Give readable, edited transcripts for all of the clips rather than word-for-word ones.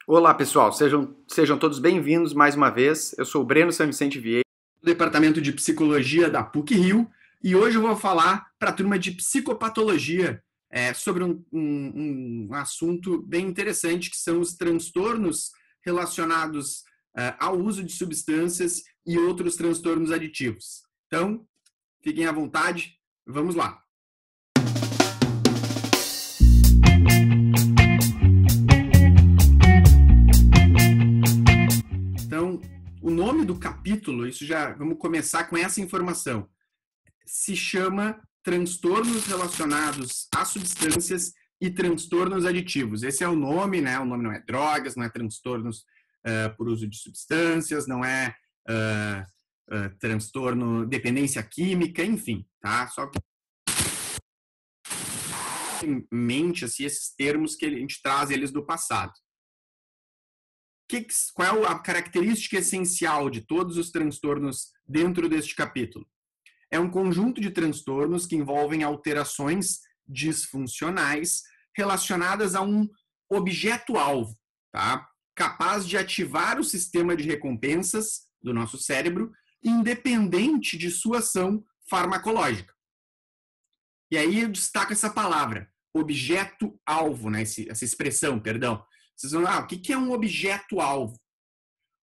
Olá, pessoal. Sejam todos bem-vindos mais uma vez. Eu sou o Breno São Vicente Vieira, do Departamento de Psicologia da PUC-Rio, e hoje eu vou falar para a turma de Psicopatologia sobre um assunto bem interessante, que são os transtornos relacionados ao uso de substâncias e outros transtornos aditivos. Então, fiquem à vontade, vamos lá. Então, o nome do capítulo, vamos começar com essa informação, se chama Transtornos Relacionados a Substâncias e Transtornos Aditivos. Esse é o nome, né? O nome não é drogas, não é transtornos por uso de substâncias, não é transtorno dependência química, enfim, tá? Só que em mente assim, esses termos que a gente traz eles do passado. Qual é a característica essencial de todos os transtornos dentro deste capítulo? É um conjunto de transtornos que envolvem alterações disfuncionais relacionadas a um objeto-alvo, tá? Capaz de ativar o sistema de recompensas do nosso cérebro, independente de sua ação farmacológica. E aí eu destaco essa palavra, objeto-alvo, né? Essa expressão, perdão. Vocês vão o que é um objeto-alvo?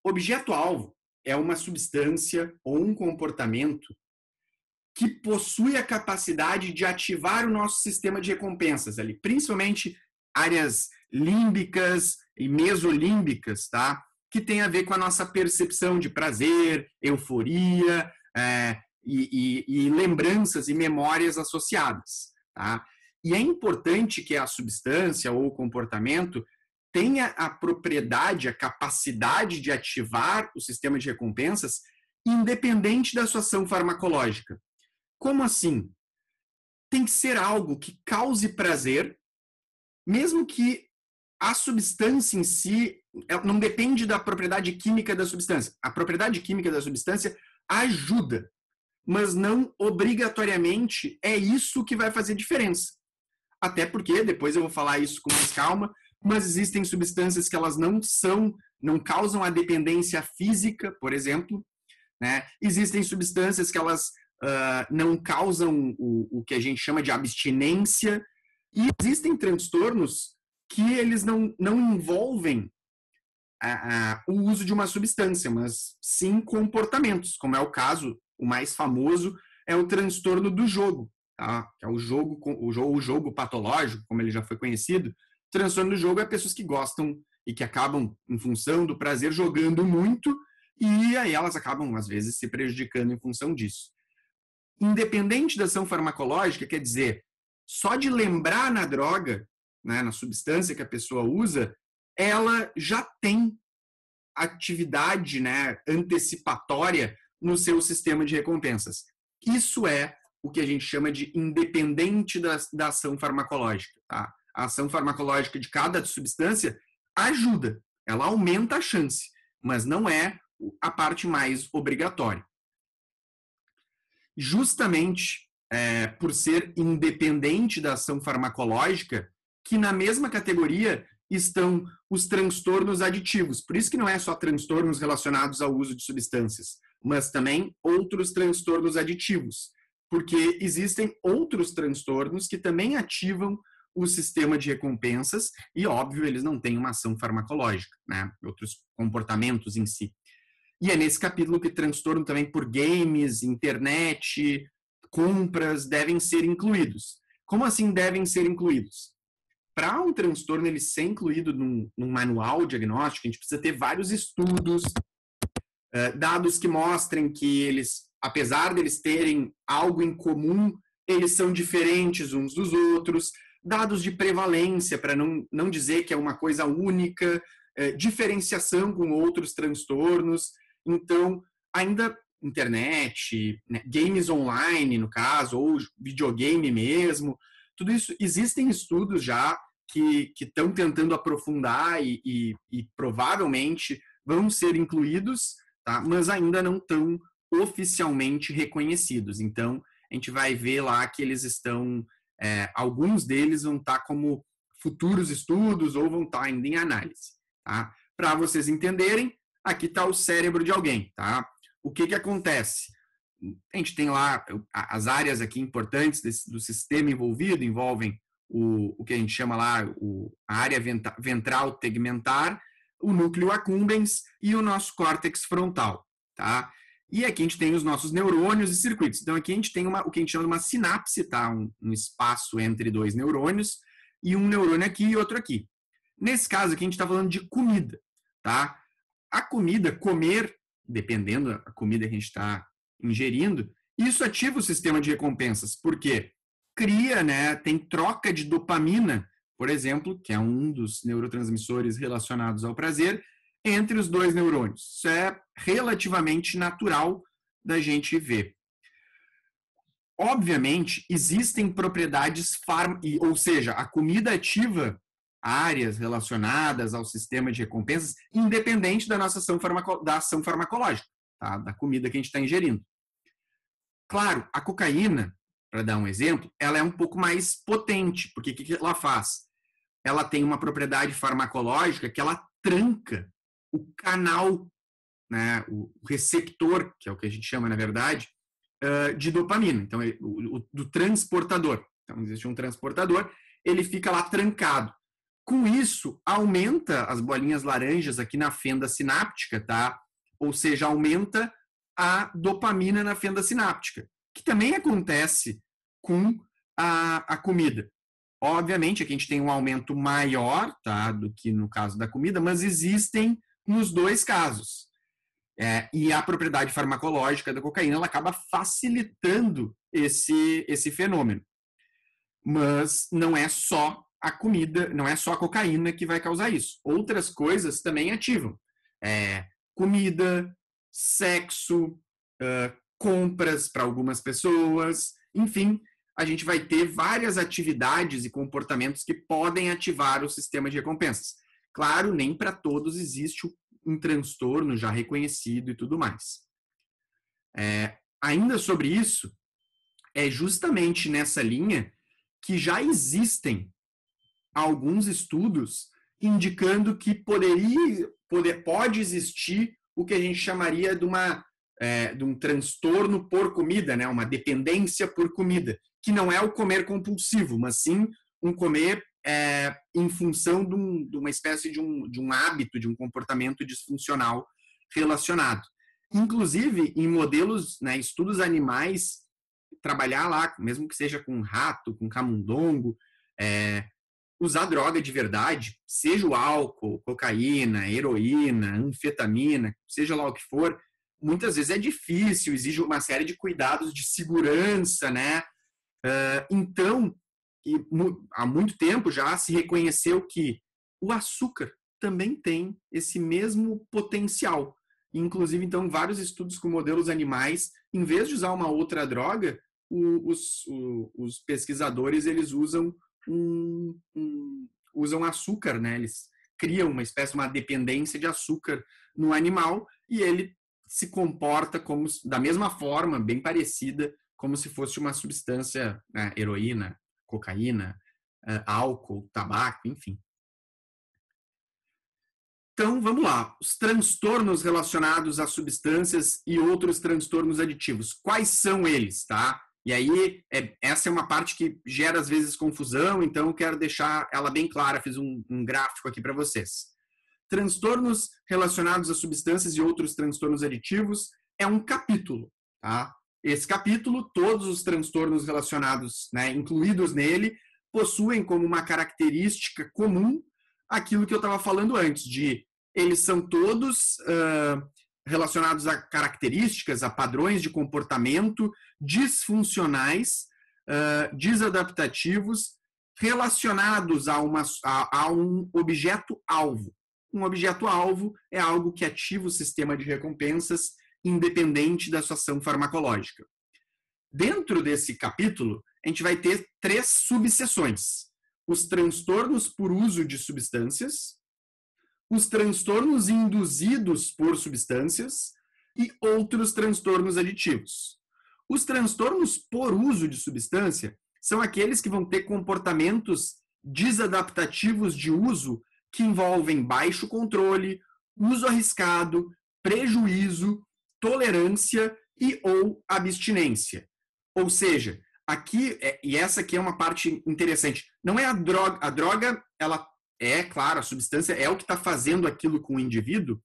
Objeto-alvo é uma substância ou um comportamento que possui a capacidade de ativar o nosso sistema de recompensas ali, principalmente áreas límbicas e mesolímbicas, tá? Que tem a ver com a nossa percepção de prazer, euforia e lembranças e memórias associadas, tá? E é importante que a substância ou o comportamento tenha a propriedade, a capacidade de ativar o sistema de recompensas independente da sua ação farmacológica. Como assim? Tem que ser algo que cause prazer, mesmo que a substância em si não depende da propriedade química da substância. A propriedade química da substância ajuda, mas não obrigatoriamente é isso que vai fazer diferença. Até porque, depois eu vou falar isso com mais calma, mas existem substâncias que elas não causam a dependência física, por exemplo, né? Existem substâncias que elas não causam o que a gente chama de abstinência, e existem transtornos que eles não envolvem o uso de uma substância, mas sim comportamentos, como é o caso, o mais famoso é o transtorno do jogo, tá? Que é o jogo patológico, como ele já foi conhecido. O transtorno do jogo é pessoas que gostam e que acabam, em função do prazer, jogando muito, e aí elas acabam, às vezes, se prejudicando em função disso. Independente da ação farmacológica, quer dizer, só de lembrar na droga, né, na substância que a pessoa usa, ela já tem atividade, né, antecipatória no seu sistema de recompensas. Isso é o que a gente chama de independente da ação farmacológica. Tá? A ação farmacológica de cada substância ajuda, ela aumenta a chance, mas não é a parte mais obrigatória. Justamente por ser independente da ação farmacológica, que na mesma categoria estão os transtornos aditivos. Por isso que não é só transtornos relacionados ao uso de substâncias, mas também outros transtornos aditivos, porque existem outros transtornos que também ativam o sistema de recompensas e, óbvio, eles não têm uma ação farmacológica, né? Outros comportamentos em si. E é nesse capítulo que transtorno também por games, internet, compras devem ser incluídos. Como assim devem ser incluídos? Para um transtorno ele ser incluído num manual diagnóstico, a gente precisa ter vários estudos, dados que mostrem que eles, apesar deles terem algo em comum, eles são diferentes uns dos outros, dados de prevalência, para não dizer que é uma coisa única, diferenciação com outros transtornos. Então, ainda internet, né, games online, no caso, ou videogame mesmo, tudo isso, existem estudos já que estão tentando aprofundar e provavelmente vão ser incluídos, tá? Mas ainda não estão oficialmente reconhecidos. Então, a gente vai ver lá que eles estão, alguns deles vão estar como futuros estudos ou vão estar ainda em análise. tá? Para vocês entenderem, aqui está o cérebro de alguém, tá? O que acontece? A gente tem lá as áreas aqui importantes do sistema envolvido, envolvem o que a gente chama lá a área ventral tegmentar, o núcleo accumbens e o nosso córtex frontal, tá? E aqui a gente tem os nossos neurônios e circuitos. Então aqui a gente tem o que a gente chama de uma sinapse, tá? Um espaço entre dois neurônios e um neurônio aqui e outro aqui. Nesse caso aqui a gente está falando de comida, tá? A comida, comer, dependendo da comida que a gente está ingerindo, isso ativa o sistema de recompensas, porque cria, né, tem troca de dopamina, por exemplo, que é um dos neurotransmissores relacionados ao prazer, entre os dois neurônios. Isso é relativamente natural da gente ver. Obviamente, existem propriedades, ou seja, a comida ativa áreas relacionadas ao sistema de recompensas, independente da nossa ação, da ação farmacológica, tá? Da comida que a gente está ingerindo. Claro, a cocaína, para dar um exemplo, ela é um pouco mais potente, porque o que ela faz? Ela tem uma propriedade farmacológica que ela tranca o canal, né, o receptor, que é o que a gente chama, na verdade, de dopamina. Então, do transportador. Então, existe um transportador, ele fica lá trancado. Com isso, aumenta as bolinhas laranjas aqui na fenda sináptica, tá? Ou seja, aumenta a dopamina na fenda sináptica, que também acontece com a comida. Obviamente, aqui a gente tem um aumento maior, tá, do que no caso da comida, mas existem nos dois casos. E a propriedade farmacológica da cocaína ela acaba facilitando esse fenômeno. Mas não é só a comida, não é só a cocaína que vai causar isso. Outras coisas também ativam. Comida, sexo, compras para algumas pessoas, enfim, a gente vai ter várias atividades e comportamentos que podem ativar o sistema de recompensas. Claro, nem para todos existe um transtorno já reconhecido e tudo mais. Ainda sobre isso, é justamente nessa linha que já existem alguns estudos indicando que pode existir o que a gente chamaria de um transtorno por comida, né? Uma dependência por comida, que não é o comer compulsivo, mas sim um comer em função de uma espécie de um hábito, de um comportamento disfuncional relacionado. Inclusive, em modelos, né, estudos animais, trabalhar lá, mesmo que seja com rato, com camundongo, usar droga de verdade, seja o álcool, cocaína, heroína, anfetamina, seja lá o que for, muitas vezes é difícil, exige uma série de cuidados de segurança, né? Então, há muito tempo já se reconheceu que o açúcar também tem esse mesmo potencial. Inclusive, então, vários estudos com modelos animais, em vez de usar uma outra droga, os pesquisadores eles usam usam açúcar, né? Eles criam uma espécie, uma dependência de açúcar no animal e ele se comporta como da mesma forma, bem parecida, como se fosse uma substância, né, heroína, cocaína, álcool, tabaco, enfim. Então, vamos lá. Os transtornos relacionados a substâncias e outros transtornos aditivos. Quais são eles, tá? E aí, essa é uma parte que gera, às vezes, confusão, então eu quero deixar ela bem clara. Fiz um gráfico aqui para vocês. Transtornos relacionados a substâncias e outros transtornos aditivos é um capítulo, tá? Esse capítulo, todos os transtornos relacionados, né, incluídos nele, possuem como uma característica comum aquilo que eu estava falando antes, de eles são todos relacionados a características, a padrões de comportamento disfuncionais, desadaptativos, relacionados a um objeto-alvo. Um objeto-alvo é algo que ativa o sistema de recompensas independente da sua ação farmacológica. Dentro desse capítulo, a gente vai ter 3 subseções. Os transtornos por uso de substâncias, os transtornos induzidos por substâncias e outros transtornos aditivos. Os transtornos por uso de substância são aqueles que vão ter comportamentos desadaptativos de uso que envolvem baixo controle, uso arriscado, prejuízo, tolerância e ou abstinência. Ou seja, aqui, e essa aqui é uma parte interessante, não é a droga, ela é, claro, a substância é o que está fazendo aquilo com o indivíduo,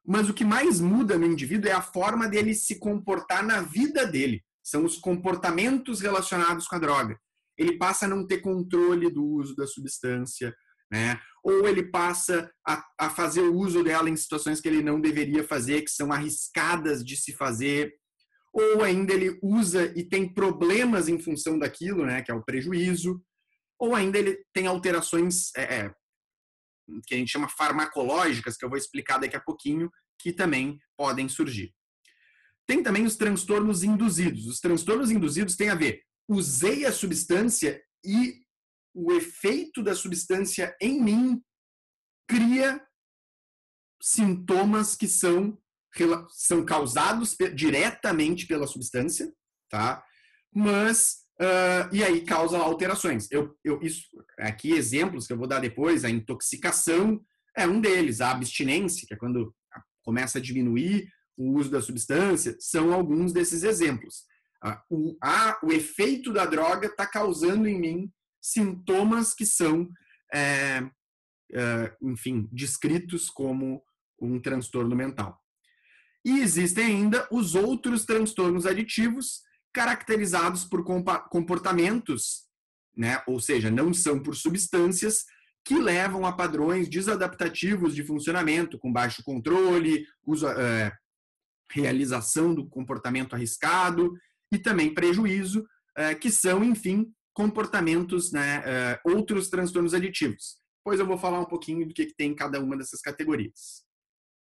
mas o que mais muda no indivíduo é a forma dele se comportar na vida dele. São os comportamentos relacionados com a droga. Ele passa a não ter controle do uso da substância, né? Ou ele passa a fazer o uso dela em situações que ele não deveria fazer, que são arriscadas de se fazer, ou ainda ele usa e tem problemas em função daquilo, né, que é o prejuízo, ou ainda ele tem alterações que a gente chama farmacológicas, que eu vou explicar daqui a pouquinho, que também podem surgir. Tem também os transtornos induzidos. Os transtornos induzidos têm a ver, usei a substância e o efeito da substância em mim cria sintomas que são causados diretamente pela substância, tá? Mas, e aí causa alterações. Isso, aqui exemplos que eu vou dar depois, a intoxicação é um deles, a abstinência, que é quando começa a diminuir o uso da substância, são alguns desses exemplos. O efeito da droga está causando em mim sintomas que são, enfim, descritos como um transtorno mental. E existem ainda os outros transtornos aditivos, caracterizados por comportamentos, né, ou seja, não são por substâncias, que levam a padrões desadaptativos de funcionamento, com baixo controle, realização do comportamento arriscado e também prejuízo, que são, enfim, comportamentos, né, outros transtornos aditivos. Depois eu vou falar um pouquinho do que tem em cada uma dessas categorias.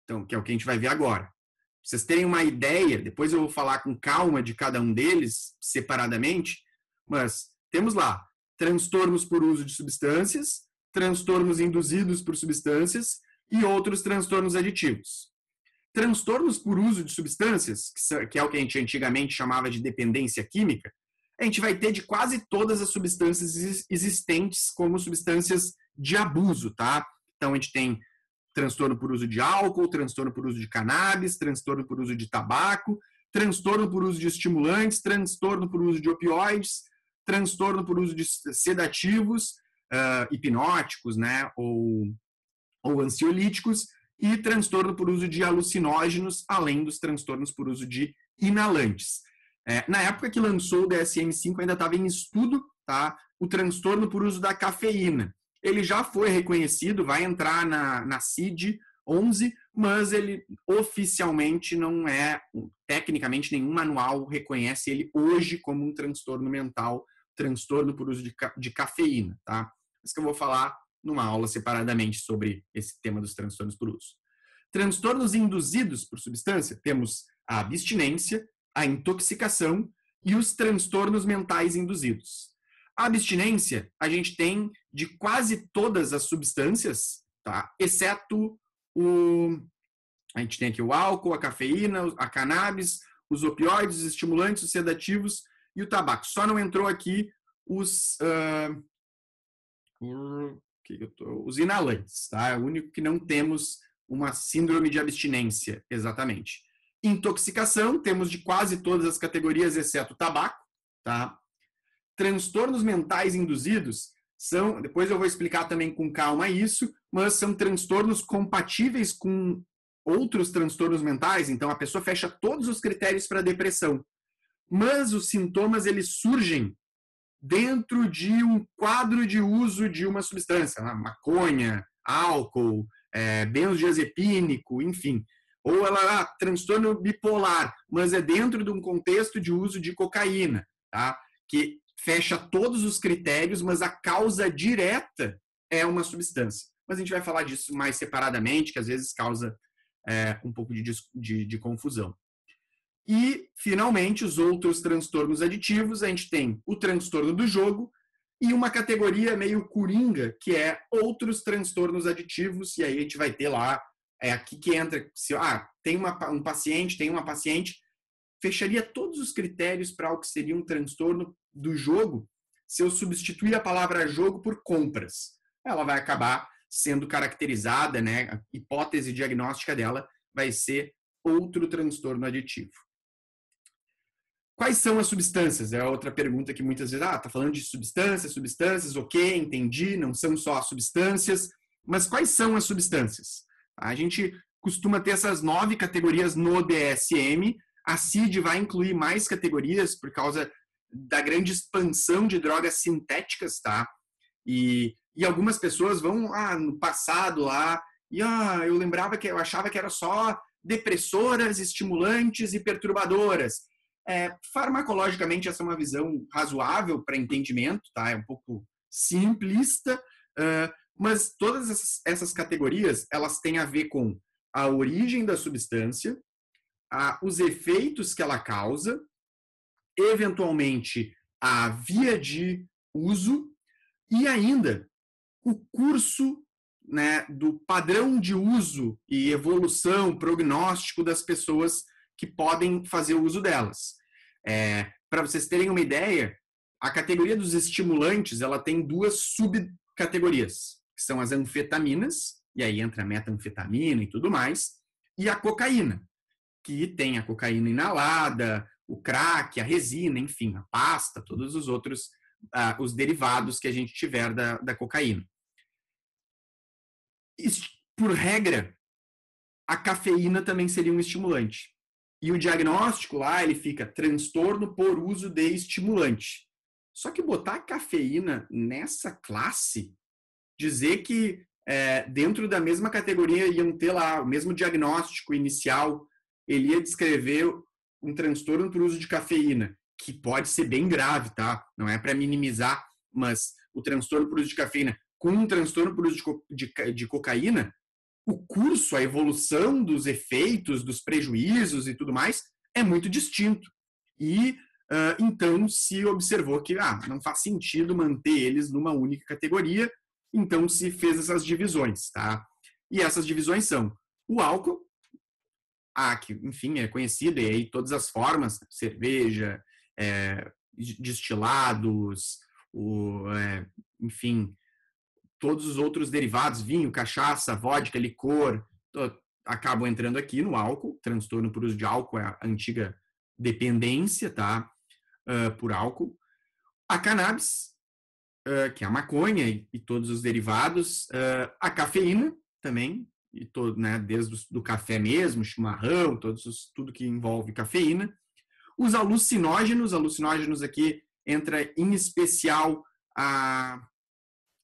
Então, que é o que a gente vai ver agora. Pra vocês terem uma ideia, depois eu vou falar com calma de cada um deles, separadamente, mas temos lá transtornos por uso de substâncias, transtornos induzidos por substâncias e outros transtornos aditivos. Transtornos por uso de substâncias, que é o que a gente antigamente chamava de dependência química, a gente vai ter de quase todas as substâncias existentes como substâncias de abuso, tá? Então, a gente tem transtorno por uso de álcool, transtorno por uso de cannabis, transtorno por uso de tabaco, transtorno por uso de estimulantes, transtorno por uso de opioides, transtorno por uso de sedativos, hipnóticos, né, ou ansiolíticos, e transtorno por uso de alucinógenos, além dos transtornos por uso de inalantes. Na época que lançou o DSM-5, ainda estava em estudo, tá, o transtorno por uso da cafeína. Ele já foi reconhecido, vai entrar na CID-11, mas ele oficialmente não é, tecnicamente nenhum manual reconhece ele hoje como um transtorno mental, transtorno por uso de cafeína, tá? Isso que eu vou falar numa aula separadamente sobre esse tema dos transtornos por uso. Transtornos induzidos por substância, temos a abstinência, a intoxicação e os transtornos mentais induzidos. A abstinência, a gente tem de quase todas as substâncias, tá? Exceto a gente tem aqui o álcool, a cafeína, a cannabis, os opioides, os estimulantes, os sedativos e o tabaco. Só não entrou aqui os inalantes, tá? É o único que não temos uma síndrome de abstinência, exatamente. Intoxicação, temos de quase todas as categorias, exceto o tabaco, tá? Transtornos mentais induzidos são, depois eu vou explicar também com calma isso, mas são transtornos compatíveis com outros transtornos mentais, então a pessoa fecha todos os critérios para depressão. Mas os sintomas, eles surgem dentro de um quadro de uso de uma substância, maconha, álcool, benzodiazepínico, enfim. Ou ela transtorno bipolar, mas é dentro de um contexto de uso de cocaína, tá? Que fecha todos os critérios, mas a causa direta é uma substância. Mas a gente vai falar disso mais separadamente, que às vezes causa um pouco de confusão. E, finalmente, os outros transtornos aditivos, a gente tem o transtorno do jogo e uma categoria meio coringa, que é outros transtornos aditivos, e aí a gente vai ter lá, aqui que entra, se tem um paciente, tem uma paciente, fecharia todos os critérios para o que seria um transtorno do jogo se eu substituir a palavra jogo por compras. Ela vai acabar sendo caracterizada, né, a hipótese diagnóstica dela vai ser outro transtorno aditivo. Quais são as substâncias? É outra pergunta que muitas vezes, tá falando de substâncias, ok, entendi, não são só as substâncias, mas quais são as substâncias? A gente costuma ter essas 9 categorias no DSM, a CID vai incluir mais categorias por causa da grande expansão de drogas sintéticas, tá? E algumas pessoas vão no passado lá, e eu lembrava eu achava que era só depressoras, estimulantes e perturbadoras. Farmacologicamente, essa é uma visão razoável para entendimento, tá? É um pouco simplista, mas todas essas categorias, elas têm a ver com a origem da substância, os efeitos que ela causa, eventualmente a via de uso e ainda o curso, né, do padrão de uso e evolução, prognóstico das pessoas que podem fazer o uso delas. Para vocês terem uma ideia, a categoria dos estimulantes ela tem 2 subcategorias, que são as anfetaminas, e aí entra a metanfetamina e tudo mais, e a cocaína, que tem a cocaína inalada, o crack, a resina, enfim, a pasta, todos os outros, os derivados que a gente tiver da cocaína. Por regra, a cafeína também seria um estimulante. E o diagnóstico lá, ele fica transtorno por uso de estimulante. Só que botar a cafeína nessa classe, dizer que dentro da mesma categoria iam ter lá o mesmo diagnóstico inicial, ele ia descrever um transtorno por uso de cafeína, que pode ser bem grave, tá? Não é para minimizar, mas o transtorno por uso de cafeína com um transtorno por uso de cocaína, o curso, a evolução dos efeitos, dos prejuízos e tudo mais é muito distinto. E então se observou que não faz sentido manter eles numa única categoria, então se fez essas divisões, tá? E essas divisões são o álcool, que enfim é conhecido, e aí todas as formas, cerveja, destilados, enfim, todos os outros derivados, vinho, cachaça, vodka, licor, acabam entrando aqui no álcool. Transtorno por uso de álcool é a antiga dependência, tá? Por álcool. A cannabis, que é a maconha e todos os derivados. A cafeína também, e todo, né, desde do café mesmo, chimarrão, tudo que envolve cafeína. Os alucinógenos aqui entra em especial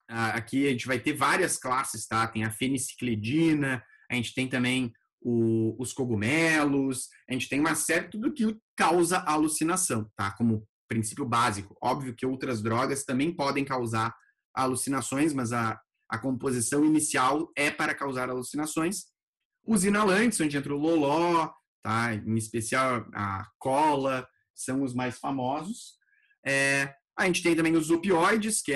aqui a gente vai ter várias classes, tá? Tem a feniciclidina, a gente tem também os cogumelos, a gente tem uma série, tudo que causa alucinação, tá? Como princípio básico. Óbvio que outras drogas também podem causar alucinações, mas a composição inicial é para causar alucinações. Os inalantes, onde entra o loló, tá? Em especial a cola, são os mais famosos. A gente tem também os opioides, que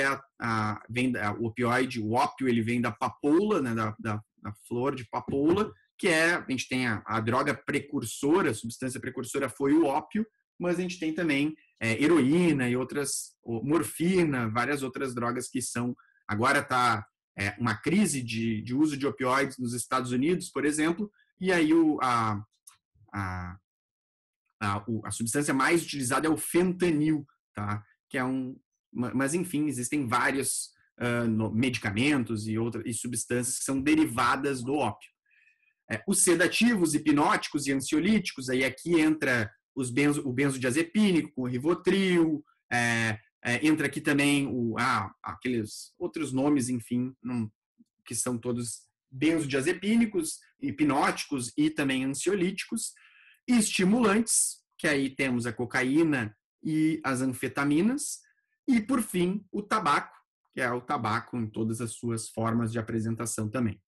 o opioide, o ópio, ele vem da papoula, né, da flor de papoula, que a gente tem a droga precursora, a substância precursora foi o ópio, mas a gente tem também heroína e outras, morfina, várias outras drogas que são, agora está uma crise de uso de opioides nos Estados Unidos, por exemplo, e aí a substância mais utilizada é o fentanil, tá? Que é mas enfim, existem vários medicamentos e substâncias que são derivadas do ópio. Os sedativos, hipnóticos e ansiolíticos, aí aqui entra o benzodiazepínico, com o Rivotril, entra aqui também aqueles outros nomes, enfim, que são todos benzodiazepínicos, hipnóticos e também ansiolíticos, e estimulantes, que aí temos a cocaína e as anfetaminas, e por fim o tabaco, que é o tabaco em todas as suas formas de apresentação também.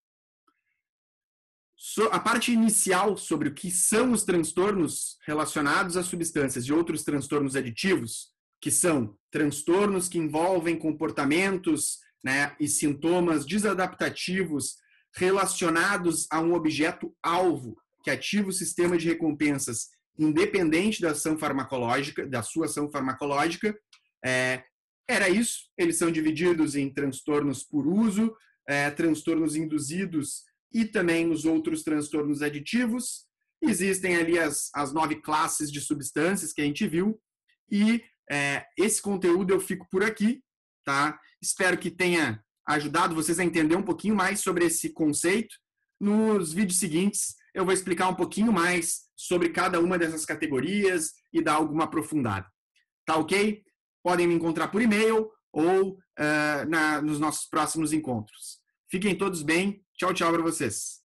A parte inicial sobre o que são os transtornos relacionados a substâncias e outros transtornos aditivos, que são transtornos que envolvem comportamentos, né, e sintomas desadaptativos relacionados a um objeto-alvo que ativa o sistema de recompensas independente da ação farmacológica, da sua ação farmacológica. Era isso. Eles são divididos em transtornos por uso, transtornos induzidos e também os outros transtornos aditivos. Existem ali as 9 classes de substâncias que a gente viu. E esse conteúdo eu fico por aqui, tá? Espero que tenha ajudado vocês a entender um pouquinho mais sobre esse conceito. Nos vídeos seguintes, eu vou explicar um pouquinho mais sobre cada uma dessas categorias e dar alguma aprofundada. Tá ok? Podem me encontrar por e-mail ou nos nossos próximos encontros. Fiquem todos bem. Tchau, tchau para vocês.